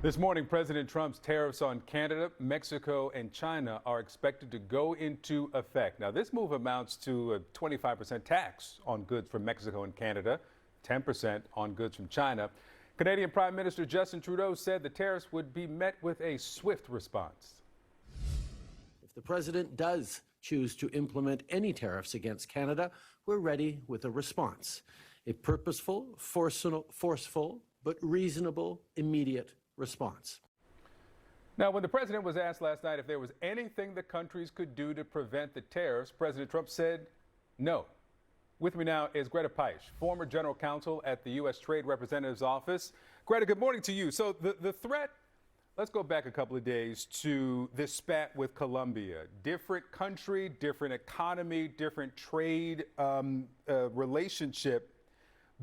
This morning, President Trump's tariffs on Canada, Mexico, and China are expected to go into effect. Now, this move amounts to a 25% tax on goods from Mexico and Canada, 10% on goods from China. Canadian Prime Minister Justin Trudeau said the tariffs would be met with a swift response. If the president does choose to implement any tariffs against Canada, we're ready with a response. A purposeful, forceful, but reasonable, immediate response. Now, when the president was asked last night if there was anything the countries could do to prevent the tariffs, President Trump said no. With me now is Greta Peisch, former general counsel at the U.S. Trade Representative's Office. Greta, good morning to you. So the threat, let's go back a couple of days to this spat with Colombia. Different country, different economy, different trade relationship,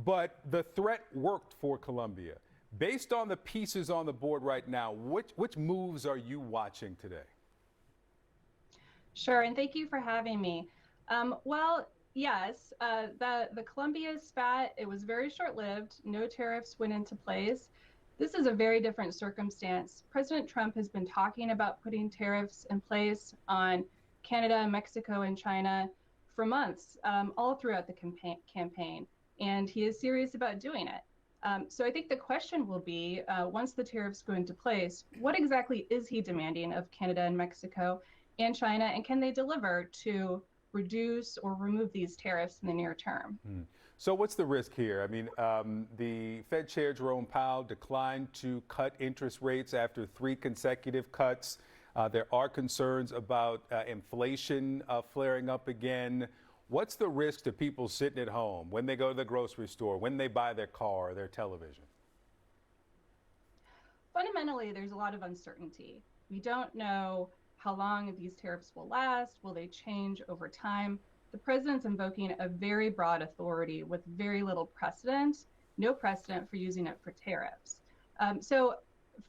but the threat worked for Colombia. Based on the pieces on the board right now, which moves are you watching today? Sure, and thank you for having me. Yes, the Colombia spat, it was very short-lived. No tariffs went into place. This is a very different circumstance. President Trump has been talking about putting tariffs in place on Canada, Mexico, and China for months, all throughout the campaign, and he is serious about doing it. So I think the question will be, once the tariffs go into place, what exactly is he demanding of Canada and Mexico and China, and can they deliver to reduce or remove these tariffs in the near term? So what's the risk here? I mean, the Fed Chair Jerome Powell declined to cut interest rates after 3 consecutive cuts. There are concerns about inflation flaring up again. What's the risk to people sitting at home when they go to the grocery store, when they buy their car or their television? Fundamentally, there's a lot of uncertainty. We don't know how long these tariffs will last. Will they change over time? The president's invoking a very broad authority with very little precedent, no precedent for using it for tariffs. So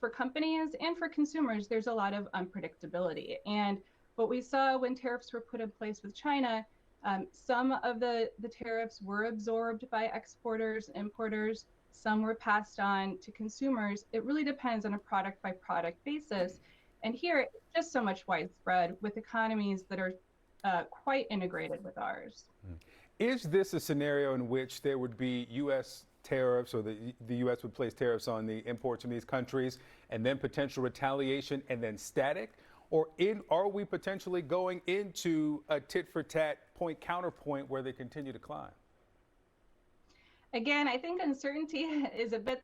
for companies and for consumers, there's a lot of unpredictability. And what we saw when tariffs were put in place with China, some of the tariffs were absorbed by exporters, importers, some were passed on to consumers. It really depends on a product by product basis. And here, it's just so much widespread with economies that are quite integrated with ours. Is this a scenario in which there would be U.S. tariffs, or the U.S. would place tariffs on the imports from these countries, and then potential retaliation and then static? Or are we potentially going into a tit-for-tat point-counterpoint where they continue to climb? Again, I think uncertainty is a bit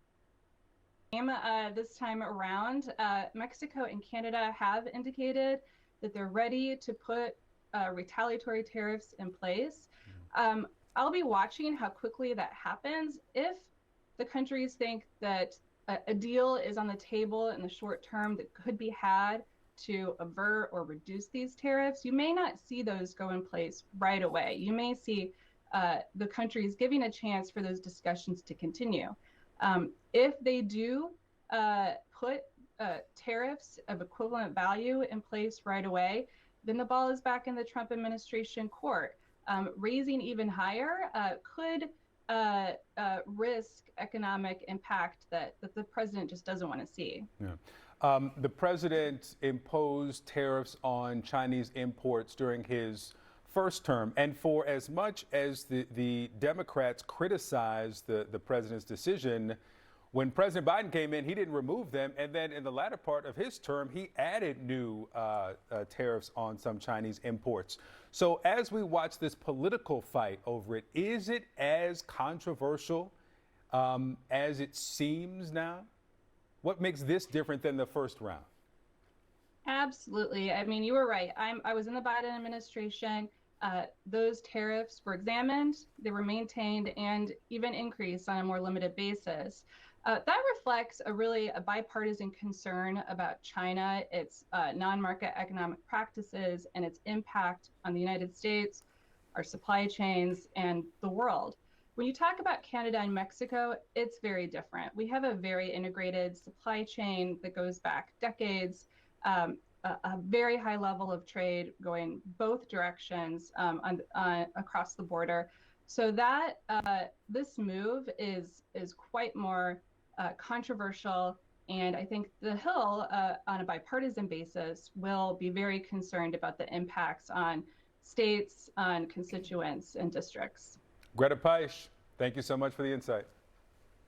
this time around. Mexico and Canada have indicated that they're ready to put retaliatory tariffs in place. I'll be watching how quickly that happens. If the countries think that a deal is on the table in the short term that could be had to avert or reduce these tariffs, you may not see those go in place right away. You may see the countries giving a chance for those discussions to continue. If they do put tariffs of equivalent value in place right away, then the ball is back in the Trump administration court. Raising even higher could risk economic impact that the president just doesn't want to see. Yeah. The president imposed tariffs on Chinese imports during his first term. And for as much as the Democrats criticized the president's decision, when President Biden came in, he didn't remove them. And then in the latter part of his term, he added new tariffs on some Chinese imports. So as we watch this political fight over it, is it as controversial as it seems now? What makes this different than the first round? Absolutely. I mean, you were right. I was in the Biden administration. Those tariffs were examined, they were maintained, and even increased on a more limited basis. That reflects a bipartisan concern about China, its non-market economic practices, and its impact on the United States, our supply chains, and the world. When you talk about Canada and Mexico, it's very different. We have a very integrated supply chain that goes back decades, a very high level of trade going both directions across the border. So that this move is quite more controversial And I think the Hill, on a bipartisan basis, will be very concerned about the impacts on states, on constituents, and districts. Greta Peisch, thank you so much for the insight.